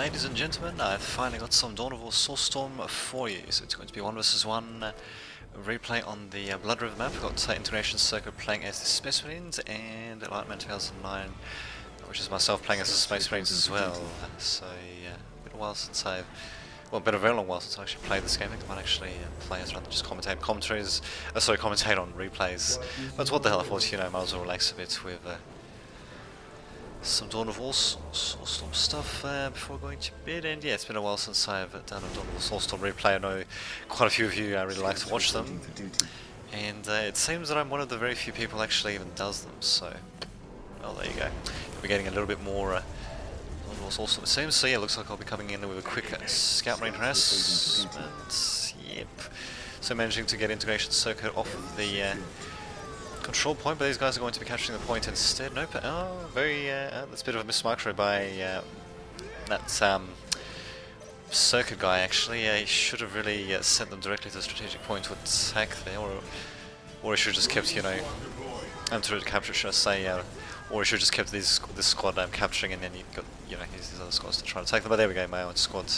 Ladies and gentlemen, I've finally got some Dawn of War Soulstorm for you. So it's going to be 1 vs 1 replay on the Blood River map. We've got Integration Circuit playing as the Space Marines, and Lightman 2009, which is myself playing as the Space Marines as well. So been a while since I've, well, been a very long while since I actually played this game. I think I might actually play as rather than just commentate commentaries. Commentate on replays. But what the hell? I thought, might as well relax a bit with some Dawn of War Soulstorm stuff before going to bed. And yeah, it's been a while since I've done a Dawn of War Soulstorm replay. I know quite a few of you really like to watch them, and it seems that I'm one of the very few people actually even does them. So, well, there you go. We're getting a little bit more Dawn of War Soulstorm, it seems. So yeah, looks like I'll be coming in with a quick scout marine harassment. Yep. So managing to get Integration Circuit off of the control point, but these guys are going to be capturing the point instead. Nope. Oh, very. That's a bit of a mismicro by that circuit guy. Actually, he should have really sent them directly to the strategic point to attack there, or he should have just kept, to capture, should I say, or he should have just kept this squad capturing, and then you got, his other squads to try to take them. But there we go. My own squad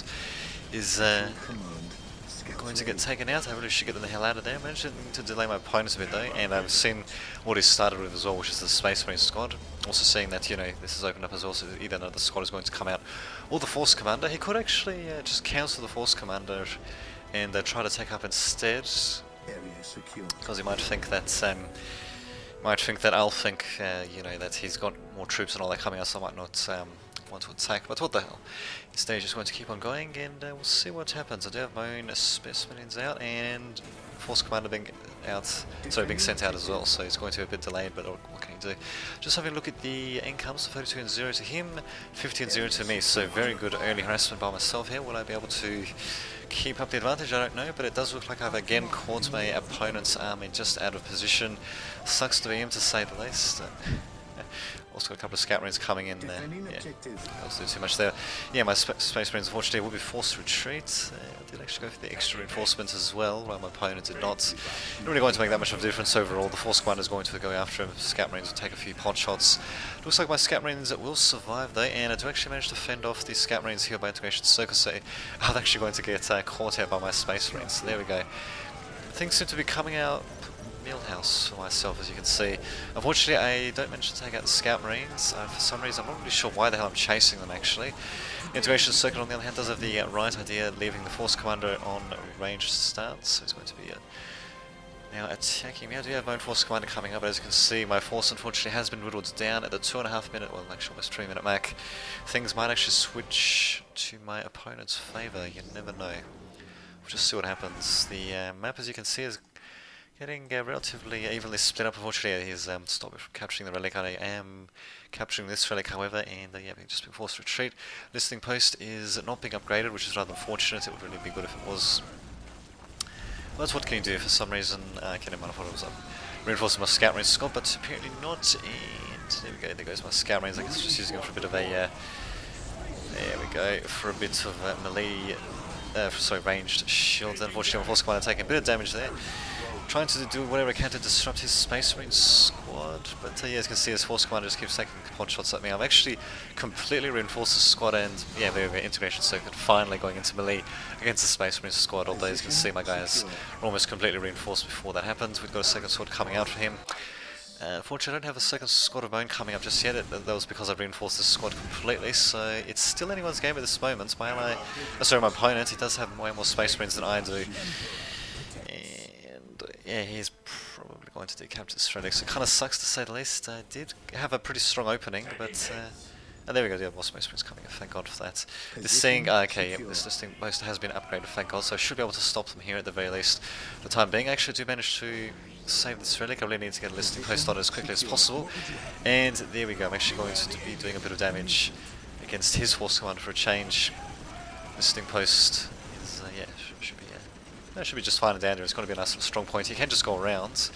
is going to get taken out. I really should get them the hell out of there. I managed to delay my opponents a bit though, and I've seen what he started with as well, which is the Space Marine squad. Also seeing that, this has opened up as well, so either another squad is going to come out, or the Force Commander. He could actually just cancel the Force Commander and try to take up instead, because he might think that I'll think, that he's got more troops and all that coming out, so I might not want to attack, but what the hell. Instead, he's just going to keep on going, and we'll see what happens. I do have my own Space Marines out, and Force Commander being sent out as well, so it's going to be a bit delayed, but what can you do? Just having a look at the incomes, 32 and 0 to him, 50 and 0 to me, so very good early harassment by myself here. Will I be able to keep up the advantage? I don't know, but it does look like I've again caught my opponent's army just out of position. Sucks to be him, to say the least. Also got a couple of scout marines coming in there. Yeah, I was doing too much there. Yeah, my Space Marines unfortunately will be forced to retreat. I did actually go for the extra reinforcements as well, while my opponent did not. Not really going to make that much of a difference overall. The Force Commander is going to go after him. Scout Marines will take a few pot shots. Looks like my Scout Marines will survive though, and I do actually manage to fend off the Scout Marines here by Integration Circuit. So I'm actually going to get caught out by my Space Marines. So there we go. Things seem to be coming out Millhouse for myself, as you can see. Unfortunately, I don't manage to take out the Scout Marines. For some reason, I'm not really sure why the hell I'm chasing them, actually. Integration Circuit, on the other hand, does have the right idea, leaving the Force Commander on ranged stance, so he's going to be now attacking me. I do have my own Force Commander coming up, but as you can see, my force unfortunately has been whittled down at the 2.5 minute, well, actually almost 3 minute mark. Things might actually switch to my opponent's favour, you never know. We'll just see what happens. The map, as you can see, is getting relatively evenly split up. Unfortunately, he's stopped me from capturing the relic. I am capturing this relic, however, and yeah, being just being forced to retreat. Listening post is not being upgraded, which is rather unfortunate. It would really be good if it was. Well, that's what can you do. For some reason, I can't remember what it was. Reinforcing my Scout Marine squad, but apparently not. And there we go. There goes my Scout Marines. I guess just using them for a bit of a. There we go, for a bit of melee. Ranged shields. Unfortunately, my Force Commander taking a bit of damage there. Trying to do whatever I can to disrupt his Space Marine squad, but yeah, as you can see, his Force Commander just keeps taking pot shots at me. I've actually completely reinforced the squad, and yeah, there we go, Integration Circuit finally going into melee against the Space Marine squad, although as you can see, my guys are almost completely reinforced before that happens. We've got a second squad coming out for him. Fortunately, I don't have a second squad of my own coming up just yet. That was because I've reinforced this squad completely, so it's still anyone's game at this moment. My opponent, he does have way more Space Marines than I do. Yeah, he's probably going to decapture this relic, so it kind of sucks to say the least. I did have a pretty strong opening, but and there we go, the more Space Marines coming in, thank God for that. This thing, okay, yeah, this listing post has been upgraded, thank God, so I should be able to stop them here at the very least for the time being. I actually do manage to save this relic. I really need to get a listing post on it as quickly as possible, and there we go, I'm actually going to be doing a bit of damage against his Force Commander for a change. Listing post is, yeah, that should be just fine and dandy. It's going to be a nice little strong point. He can just go around,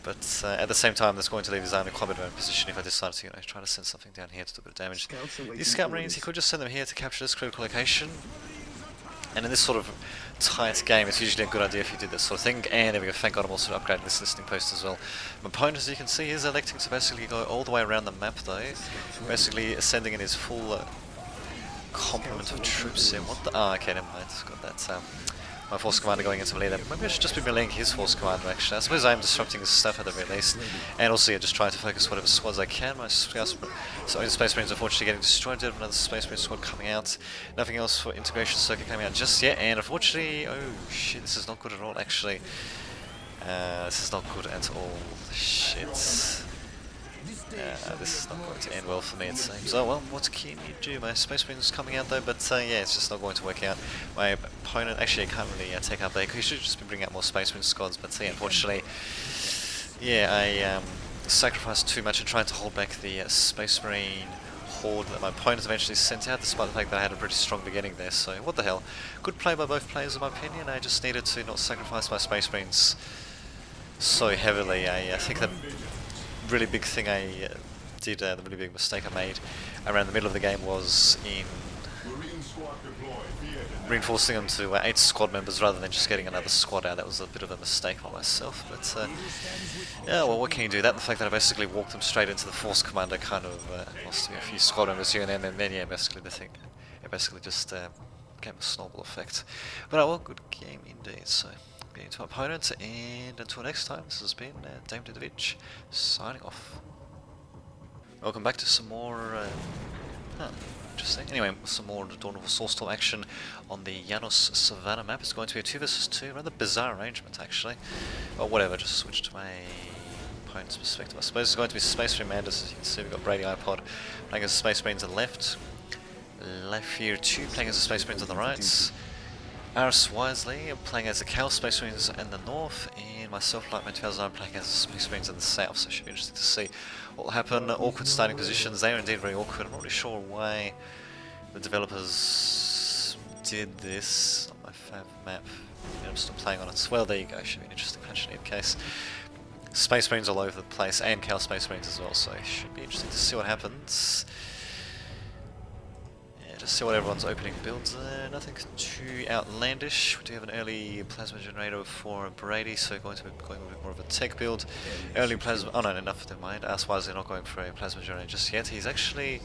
but at the same time, that's going to leave his army quite a bit of a position if I decide to, try to send something down here to do a bit of damage. These Scout Marines, he could just send them here to capture this critical location, and in this sort of tight game, it's usually a good idea if you did this sort of thing. And there we go, thank God I'm also upgrading this listening post as well. My opponent, as you can see, is electing to basically go all the way around the map though, basically sending in his full complement of troops here. What the? Oh, okay, never mind. It's got that. My force commander going into melee. Maybe I should just be meleeing his force commander actually. I suppose I am disrupting his stuff at the very least. And also, yeah, just trying to focus whatever squads I can. My Space Marines unfortunately getting destroyed. Did have another Space Marine squad coming out. Nothing else for Integration Circuit coming out just yet. And unfortunately, oh shit, this is not good at all actually. This is not good at all. Shit. This is not going to end well for me, it seems. Oh well, what can you do? My Space Marine's coming out though, but yeah, it's just not going to work out. My opponent, actually I can't really take out Baker. He should just be bringing out more Space Marine squads, but yeah, unfortunately, yeah, I sacrificed too much in trying to hold back the Space Marine horde that my opponent eventually sent out, despite the fact that I had a pretty strong beginning there, so what the hell. Good play by both players in my opinion. I just needed to not sacrifice my Space Marines so heavily. I think that really big thing I did, the really big mistake I made around the middle of the game was in reinforcing them to 8 squad members rather than just getting another squad out. That was a bit of a mistake by myself, but yeah, well, what can you do? That, the fact that I basically walked them straight into the force commander kind of lost me a few squad members here and then yeah, basically the thing, it basically just gave a snowball effect. But well, good game indeed, so getting to my opponent, and until next time, this has been Dame Didovic, signing off. Welcome back to some more, interesting. Anyway, some more War Soulstorm action on the Yanos Savannah map. It's going to be a 2 versus 2, rather bizarre arrangement actually. Well, whatever, just switch to my opponent's perspective. I suppose it's going to be Space Marine Mandus, as you can see. We've got Brady iPod playing as Space Marines on the left. Lafayette 2 playing as the Space Marines on the right. Aris Wisely playing as the Cal Space Marines in the north, and myself, like my 2009, playing as the Space Marines in the south, so it should be interesting to see what will happen. Awkward starting positions, they are indeed very awkward. I'm not really sure why the developers did this on my fav map. I'm still playing on it. Well, there you go, should be an interesting match in any case. Space Marines all over the place, and Cal Space Marines as well, so it should be interesting to see what happens. Just see what everyone's opening builds. Nothing too outlandish. We do have an early plasma generator for Brady, so going to be going a bit more of a tech build. Early plasma. Oh no, enough. Never mind. Ask-wise, they're not going for a plasma generator just yet. He's actually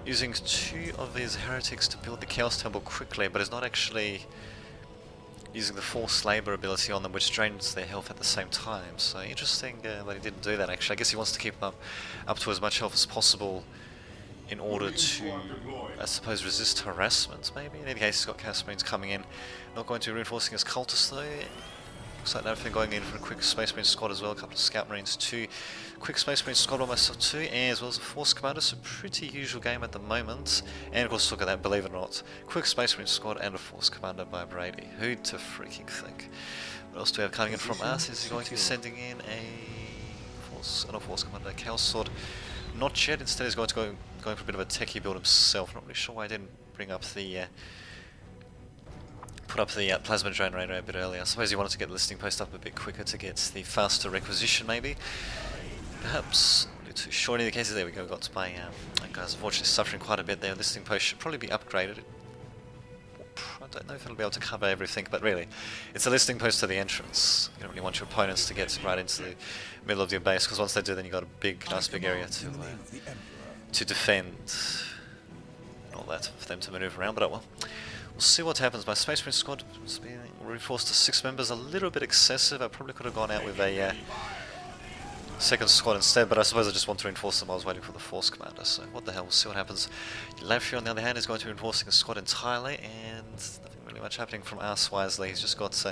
using 2 of his heretics to build the Chaos Temple quickly, but is not actually using the forced labor ability on them, which drains their health at the same time. So interesting that he didn't do that. Actually, I guess he wants to keep them up to as much health as possible in order to, I suppose, resist harassment, maybe? In any case, he's got Chaos Marines coming in. Not going to be reinforcing his cultists, though. Looks like everything going in for a quick Space Marine squad as well. A couple of Scout Marines, 2 quick Space Marine squad by myself, 2, and as well as a Force Commander, so pretty usual game at the moment. And of course, look at that, believe it or not. Quick Space Marine squad and a Force Commander by Brady. Who'd to freaking think? What else do we have coming in from us? Is he going to be sending in a Force Commander, Chaos Sword? Not yet, instead he's going for a bit of a techie build himself. Not really sure why I didn't bring up the put up the plasma generator a bit earlier. I suppose he wanted to get the listing post up a bit quicker to get the faster requisition, maybe. Perhaps a bit too short. In the case, there we go. Got my guys unfortunately suffering quite a bit there. Listing post should probably be upgraded. I don't know if it'll be able to cover everything, but really, it's a listing post to the entrance. You don't really want your opponents to get right into the middle of your base, because once they do, then you've got a nice big area to defend and all that for them to maneuver around. But well, we'll see what happens. My Space Marine squad is being reinforced to 6 members, a little bit excessive. I probably could have gone out with a second squad instead, but I suppose I just want to reinforce them. I was waiting for the Force Commander, so what the hell, we'll see what happens. Lafayette, on the other hand, is going to be reinforcing a squad entirely, and nothing really much happening from Aris Wisely. He's just got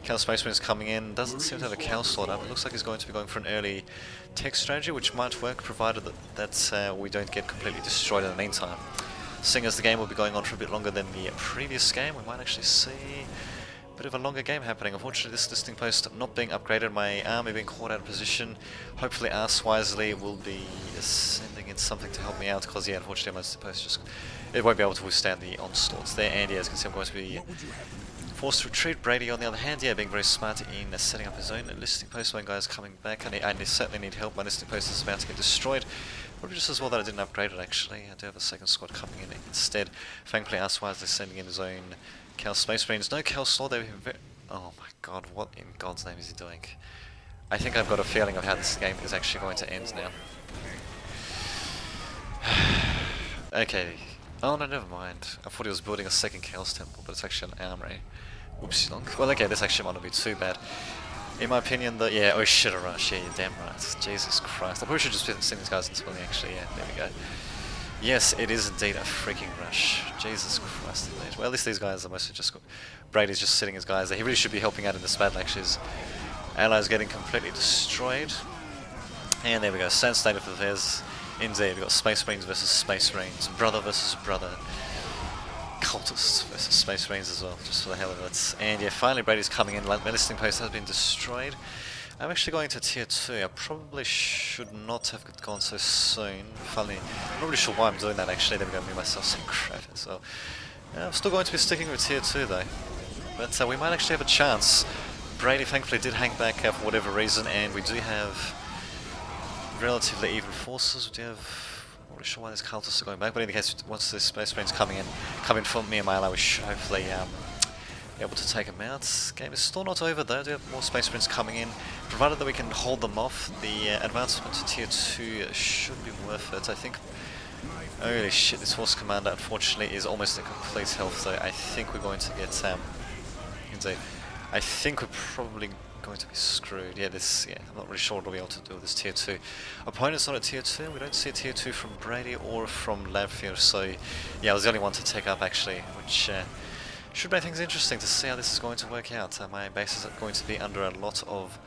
Cal Space Marines coming in, doesn't seem to have a Cal slot up. It looks like he's going to be going for an early tech strategy, which might work, provided that we don't get completely destroyed in the meantime. Seeing as the game will be going on for a bit longer than the previous game, we might actually see bit of a longer game happening. Unfortunately, this listing post not being upgraded, my army being caught out of position. Hopefully Aris Wisely will be sending in something to help me out, because yeah, unfortunately my listing post just, it won't be able to withstand the onslaughts there. And yeah, as you can see, I'm going to be forced to retreat. Brady, on the other hand, yeah, being very smart in setting up his own listing post when guys coming back. I certainly need help. My listing post is about to get destroyed. Probably just as well that I didn't upgrade it, actually. I do have a second squad coming in instead. Thankfully, Aris Wisely sending in his own Cal Space Marines. No Cal Slaw, they were oh my god, what in God's name is he doing? I think I've got a feeling of how this game is actually going to end now. Okay, Oh no, never mind. I thought he was building a second Chaos Temple, but it's actually an armory. Whoopsie donk. Well, okay, this actually might not be too bad. In my opinion, yeah, oh shit, a rush, yeah, you're damn right. Jesus Christ. I probably should just send these guys into building, actually, yeah, there we go. Yes, it is indeed a freaking rush. Jesus Christ, indeed. Well, at least these guys are mostly just... Brady's just sitting his guys there. He really should be helping out in this battle, actually. His allies getting completely destroyed. And there we go, sad state of affairs. Indeed, we've got Space Marines versus Space Marines, brother versus brother, cultists versus Space Marines as well, just for the hell of it. And yeah, finally Brady's coming in, my listening post has been destroyed. I'm actually going to tier 2, I probably should not have gone so soon. Finally, I'm not really sure why I'm doing that actually, there we go, me myself some crap as well. I'm still going to be sticking with tier 2 though, but we might actually have a chance. Brady thankfully did hang back for whatever reason, and we do have relatively even forces. We do have... I'm not really sure why these cultists are going back, but in any case, once the Space Marines come in from me and my ally, we should hopefully be able to take them out. Game is still not over though, we do have more Space Marines coming in. Provided that we can hold them off, the advancement to tier 2 should be worth it, I think. Holy shit, this Force Commander unfortunately is almost at complete health, so I think we're going to get... indeed. I think we're probably going to be screwed. Yeah, I'm not really sure what we'll be able to do with this tier 2. Opponent's not at tier 2, we don't see a tier 2 from Brady or from Lavfield, so yeah, I was the only one to take up actually, which should make things interesting to see how this is going to work out. My base is going to be under a lot of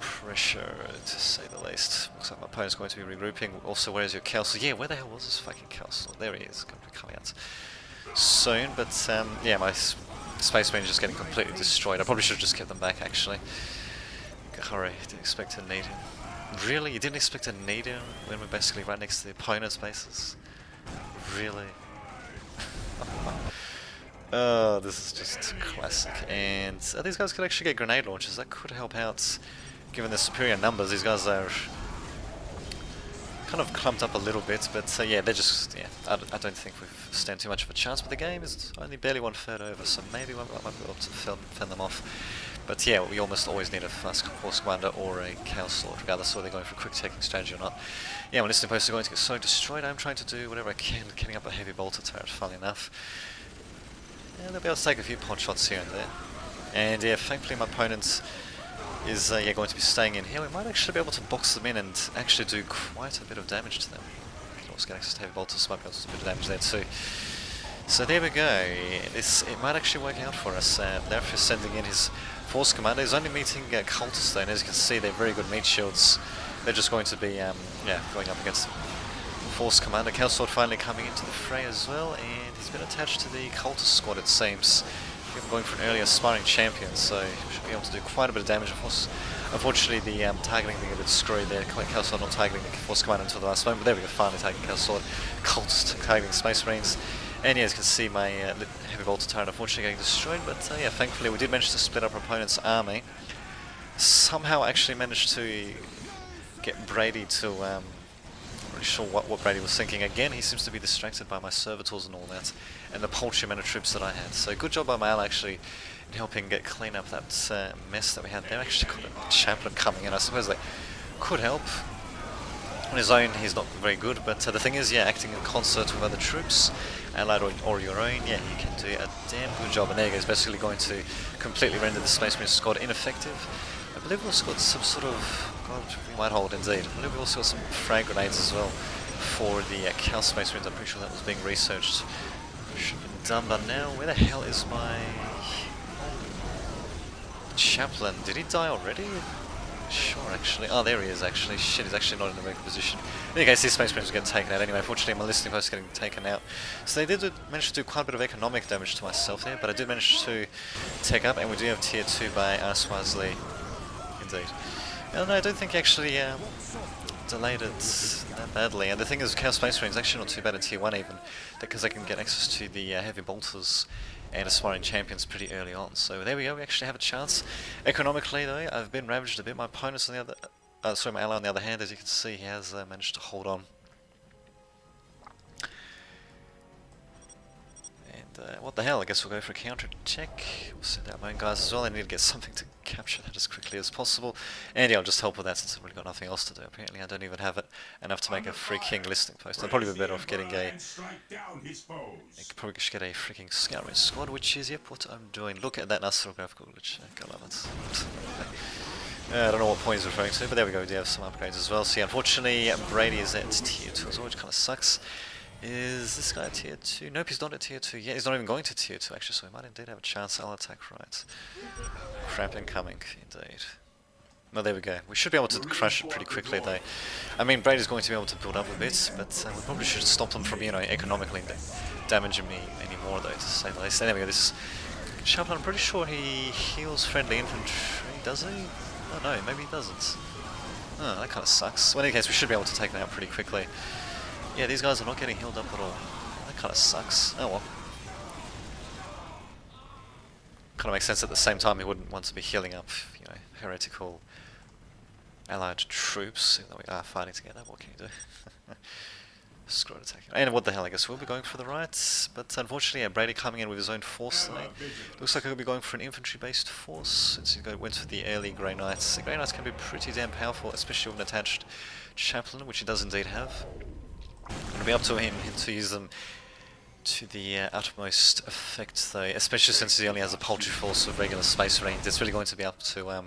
pressure, to say the least. Looks like my opponent's going to be regrouping. Also, where is your Chaos? Yeah, where the hell was this fucking Chaos? Oh, there he is, going to be coming out soon, but yeah, my Space Marine is just getting completely destroyed. I probably should have just kept them back, actually. Hurry, didn't expect to need him. Really? You didn't expect to need him when we're basically right next to the opponent's bases? Really? Oh, this is just classic. And these guys could actually get grenade launchers. That could help out, given their superior numbers. These guys are kind of clumped up a little bit, but yeah, they're just, yeah, I don't think we stand too much of a chance, but the game is only barely 1/3 over, so maybe I might be able to fend them off. But yeah, we almost always need a fast Force Commander or a Chaos Lord, regardless of whether they're going for a quick taking strategy or not. Yeah, when listening posts are going to get so destroyed, I'm trying to do whatever I can, getting up a heavy bolter turret, funnily enough. Yeah, they'll be able to take a few pot shots here and there. And yeah, thankfully my opponent is yeah, going to be staying in here. We might actually be able to box them in and actually do quite a bit of damage to them. We can also get access to heavy bolters, so might be able to do a bit of damage there too. So there we go. It might actually work out for us. Larif is sending in his Force Commander. He's only meeting cultists though, and as you can see, they're very good meat shields. They're just going to be yeah, going up against Force Commander. Chaos Lord finally coming into the fray as well, and he's been attached to the cultist squad, it seems. We're going for an early aspiring champion, so we should be able to do quite a bit of damage. Of course, unfortunately, the targeting being a bit screwed there. Chaos Lord not targeting the Force Commander until the last moment, but there we go, finally targeting Chaos Lord. Cultist targeting Space Marines. And yeah, as you can see, my heavy bolter turret unfortunately getting destroyed, but yeah, thankfully we did manage to split up our opponent's army. Somehow actually managed to get Brady to... I'm not really sure what Brady was thinking. Again, he seems to be distracted by my servitors and all that, and the paltry amount of troops that I had. So good job by my ally actually in helping clean up that mess that we had there. Actually got a chaplain coming in. I suppose that could help. On his own, he's not very good, but the thing is, yeah, acting in concert with other troops, allied or your own, yeah, you can do a damn good job. And there he goes, basically going to completely render the Space Marine squad ineffective. I believe we also got some sort of... God, we might hold indeed. I believe we also got some frag grenades as well for the Chaos Space Marines. I'm pretty sure that was being researched. Should have been done by now. Where the hell is my... chaplain? Did he die already? Sure, actually. Oh, there he is, actually. Shit, he's actually not in a very good position. In any case, these Space Marines are getting taken out anyway. Fortunately, my listening post is getting taken out. So they did manage to do quite a bit of economic damage to myself there, but I did manage to take up, and we do have tier 2 by Wisely. Indeed. And I don't think he actually delayed it that badly. And the thing is, Chaos Space Marine is actually not too bad at tier 1 even, because they can get access to the heavy bolters and aspiring champions pretty early on. So there we go, we actually have a chance. Economically though, I've been ravaged a bit. My opponent's on the other, sorry, my ally on the other hand, as you can see, he has managed to hold on. And what what the hell, I guess we'll go for a counter check. We'll send out my own guys as well. I need to get something to capture that as quickly as possible. And yeah, I'll just help with that since I've really got nothing else to do. Apparently I don't even have it enough to make a free king listing post. I'd probably be better off getting a... I could probably just get a freaking scout range squad, which is, yep, what I'm doing. Look at that nice little graphical glitch. I love it. I don't know what point he's referring to, but there we go, we do have some upgrades as well. See, unfortunately, Brady is at tier 2 as well, which kind of sucks. Is this guy tier 2? Nope, he's not at tier 2 yet. He's not even going to tier 2 actually, so he might indeed have a chance. I'll attack right. Crap incoming, indeed. Well, there we go. We should be able to crush it pretty quickly though. I mean, Brady's going to be able to build up a bit, but we probably should stop them from, you know, economically damaging me anymore though, to say the least. And there we go, this chaplain, I'm pretty sure he heals friendly infantry, does he? Oh no, maybe he doesn't. Oh, that kind of sucks. Well, in any case, we should be able to take them out pretty quickly. Yeah, these guys are not getting healed up at all. That kind of sucks. Oh well. Kind of makes sense at the same time he wouldn't want to be healing up, you know, heretical allied troops, even though we are fighting together. What can you do? Screw it, attack. And what the hell, I guess we'll be going for the right, but unfortunately, yeah, Brady coming in with his own force today. Looks like he'll be going for an infantry-based force, since he went for the early Grey Knights. The Grey Knights can be pretty damn powerful, especially with an attached chaplain, which he does indeed have. It'll be up to him to use them to the utmost effect, though, especially since he only has a paltry force of regular space marines. It's really going to be up to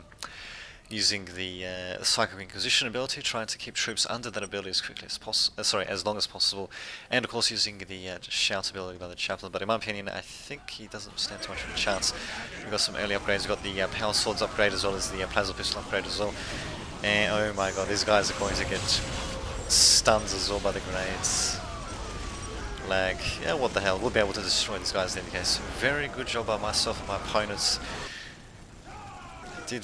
using the Psychic Inquisition ability, trying to keep troops under that ability as quickly as possible, as long as possible, and of course using the shout ability by the chaplain. But in my opinion, I think he doesn't stand too much of a chance. We've got some early upgrades. We've got the power swords upgrade as well as the plasma pistol upgrade as well. And oh my god, these guys are going to get stunned as well by the grenades. Lag. Yeah, what the hell. We'll be able to destroy these guys in any case. Very good job by myself and my opponents. Did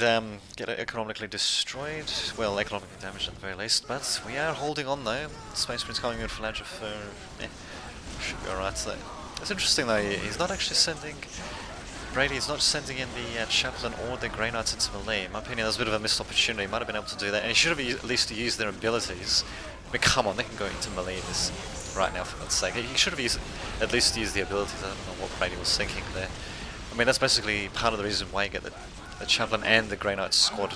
get economically destroyed. Well, economically damaged at the very least. But we are holding on though. Space Prince coming in for Ledger for... should be alright though. It's interesting though, he's not actually sending... Brady is not sending in the Chaplain or the Grey Knights into melee. In my opinion, that was a bit of a missed opportunity. He might have been able to do that. And he should have at least used their abilities. I mean, come on, they can go into melee this right now for God's sake. He should have at least used the abilities. I don't know what Brady was thinking there. I mean, that's basically part of the reason why you get the Chaplain and the Grey Knight squad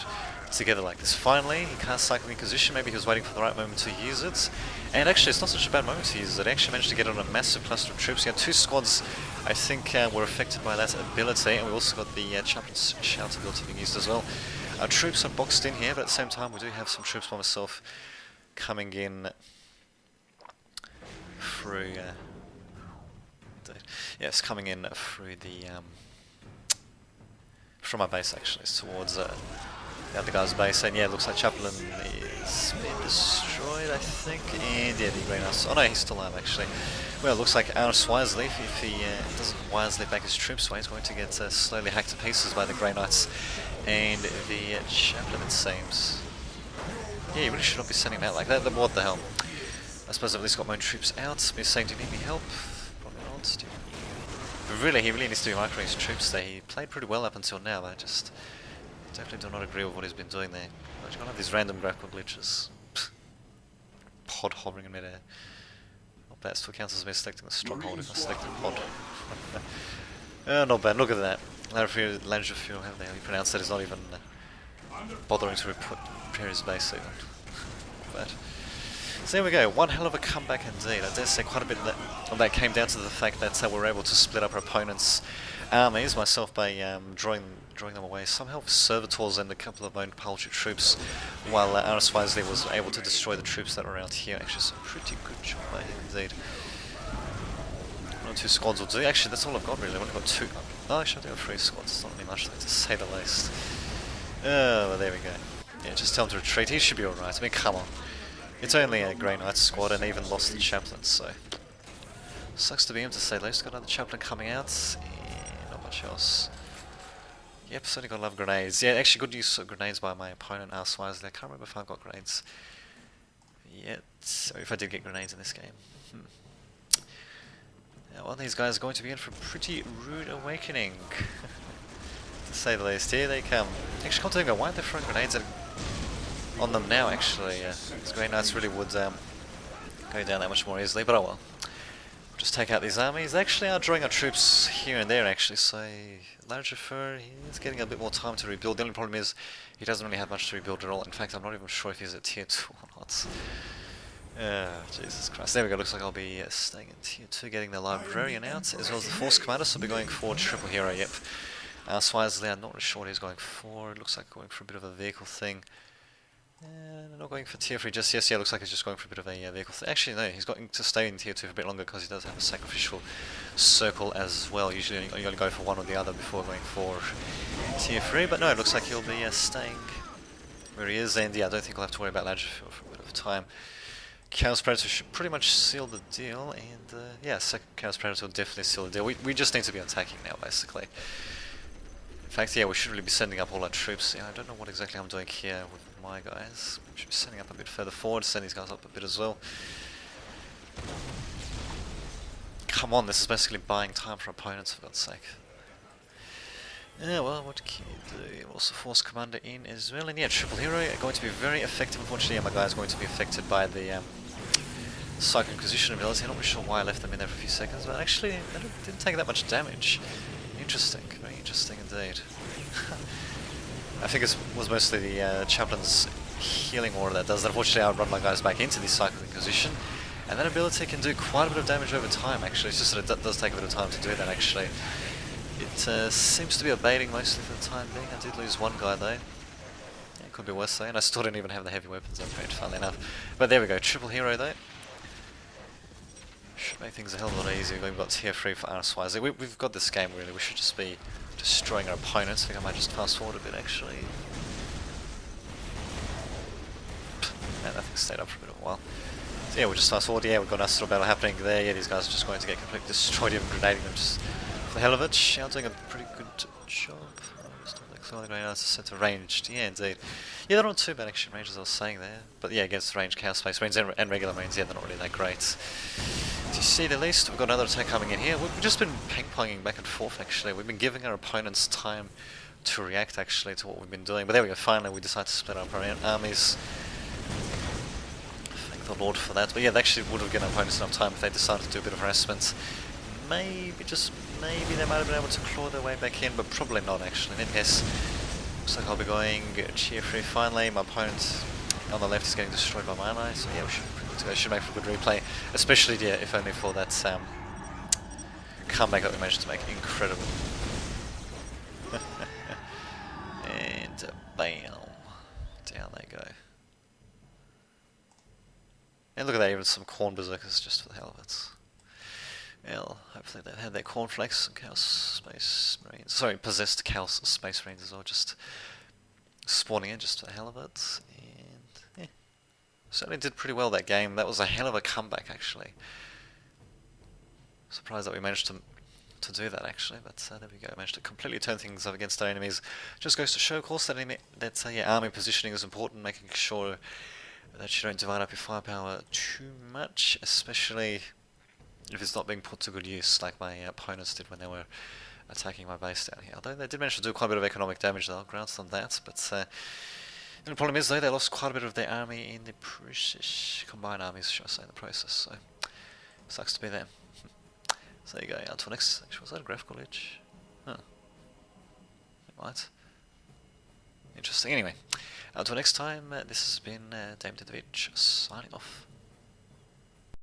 together like this. Finally, he cast Psychic Inquisition. Maybe he was waiting for the right moment to use it. And actually, it's not such a bad moment to use it. He actually managed to get on a massive cluster of troops. He had 2 squads, I think, were affected by that ability. And we also got the Chaplain's shout ability being used as well. Our troops are boxed in here, but at the same time, we do have some troops by myself coming in through... yes, coming in through the... from my base actually, towards the other guy's base, and yeah, it looks like Chaplain is being destroyed, I think, and yeah, the Grey Knights, oh no, he's still alive actually. Well, it looks like Yanos wisely, if he doesn't wisely back his troops away, he's going to get slowly hacked to pieces by the Grey Knights and the Chaplain, it seems. Yeah, you really should not be sending that like that, what the hell. I suppose I've at least got my own troops out. He's saying, do you need me help? Probably not. But really, he really needs to be microing his troops there. He played pretty well up until now. I just definitely do not agree with what he's been doing there. I just got these random graphical glitches. Pod hovering in midair. Not bad. Still counts as me selecting the stronghold if I select the pod. Not bad. Look at that. Langerfield, how the hell you pronounce that, is not even bothering to repair his base even. But so there we go, one hell of a comeback indeed. I dare say quite a bit of that came down to the fact that we were able to split up our opponents' armies, myself by drawing them away somehow with servitors and a couple of my own paltry troops, while Yanos wisely was able to destroy the troops that were around here. Actually, some pretty good job by him indeed. 1 or 2 squads will do. Actually, that's all I've got really. I've only got 2. Oh, actually, I've got 3 squads. It's not really much, to say the least. Oh, well, there we go. Yeah, just tell him to retreat. He should be alright. I mean, come on. It's only a Grey Knight squad and even lost the Chaplain, so... Sucks to be him, to say the least. Got another Chaplain coming out, and not much else. Yep, certainly got a lot of grenades. Yeah, actually good use of grenades by my opponent, Yanos wisely. I can't remember if I've got grenades yet, or if I did get grenades in this game. Yeah, well, these guys are going to be in for a pretty rude awakening, to say the least. Here they come. Actually, come to think of, why aren't they throwing grenades on them now, actually? These Grey Knights really would go down that much more easily, but oh well. just take out these armies. They actually are drawing our troops here and there actually, so Larger Fur, he's getting a bit more time to rebuild. The only problem is he doesn't really have much to rebuild at all. In fact, I'm not even sure if he's at tier 2 or not. Jesus Christ. There we go, looks like I'll be staying in tier 2, getting the Librarian out, as well as the Force Commander, so I'll be going for Triple Hero, yep. Swisley, I'm not really sure what he's going for. It looks like going for a bit of a vehicle thing. Not going for tier 3 just yes, yeah, looks like he's just going for a bit of a vehicle thing. Actually, no, he's going to stay in tier 2 for a bit longer because he does have a sacrificial circle as well. Usually you only go for one or the other before going for tier 3, but no, it looks like he'll be staying where he is, and yeah, I don't think we'll have to worry about Ladgerfield for a bit of time. Chaos Predator should pretty much seal the deal, and yeah, second Chaos Predator will definitely seal the deal. We just need to be attacking now, basically. In fact, yeah, we should really be sending up all our troops. Yeah, I don't know what exactly I'm doing here with my guys. We should be sending up a bit further forward, send these guys up a bit as well. Come on, this is basically buying time for opponents, for God's sake. Yeah, well, what can you do? Also Force Commander in as well, and yeah, Triple Hero are going to be very effective. Unfortunately, yeah, my guy is going to be affected by the Psycho Inquisition ability. I'm not really sure why I left them in there for a few seconds, but actually, they didn't take that much damage. Interesting, very interesting indeed. I think it was mostly the Chaplain's healing aura that does that. Unfortunately, I'll run my guys back into the Psycho Inquisition, and that ability can do quite a bit of damage over time, actually. It's just that it does take a bit of time to do that, actually. It seems to be abating mostly for the time being. I did lose one guy though. Yeah, it could be worse though, and I still don't even have the heavy weapons upgrade, funnily enough. But there we go, Triple Hero though. Should make things a hell of a lot easier. We've got tier 3 for RSYZ. We've got this game really, we should just be destroying our opponents. I think I might just fast forward a bit actually. Man, that thing stayed up for a bit of a while. So yeah, we'll just fast forward. Yeah, we've got an Astral Battle happening there. Yeah, these guys are just going to get completely destroyed, even grenading them just for the hell of it. Yeah, doing a pretty good job. Center ranged, yeah indeed. Yeah, they're not too bad actually, range as I was saying there. But yeah, against ranged Chaos Space Marines and regular Marines, yeah, they're not really that great. To see the least, we've got another attack coming in here. We've just been ping-ponging back and forth actually. We've been giving our opponents time to react actually to what we've been doing. But there we go, finally we decided to split up our armies. Thank the Lord for that. But yeah, they actually would have given our opponents enough time if they decided to do a bit of harassment. Maybe, just maybe they might have been able to claw their way back in, but probably not actually. In any case, looks like I'll be going tier 3 finally. My opponent on the left is getting destroyed by my ally, so yeah, we should be good to go. Should make for a good replay, especially yeah, if only for that comeback that we managed to make. Incredible. And bam, down they go. And look at that, even some corn berserkers just for the hell of it. Well, hopefully they've had their cornflakes and Chaos Space Marines. Sorry, possessed Chaos Space Marines as well, just spawning in just for the hell of it. And yeah, certainly did pretty well that game. That was a hell of a comeback actually. Surprised that we managed to do that actually, but there we go. Managed to completely turn things up against our enemies. Just goes to show, of course, that yeah, army positioning is important, making sure that you don't divide up your firepower too much, especially if it's not being put to good use, like my opponents did when they were attacking my base down here. Although they did manage to do quite a bit of economic damage though, grants on that, but the problem is though, they lost quite a bit of their army in the process, combined armies, should I say, in the process, so sucks to be them. So there you go, until next, actually, was that a graphical glitch? Huh. It might. Interesting, anyway. Until next time, this has been Dame Didovich, signing off.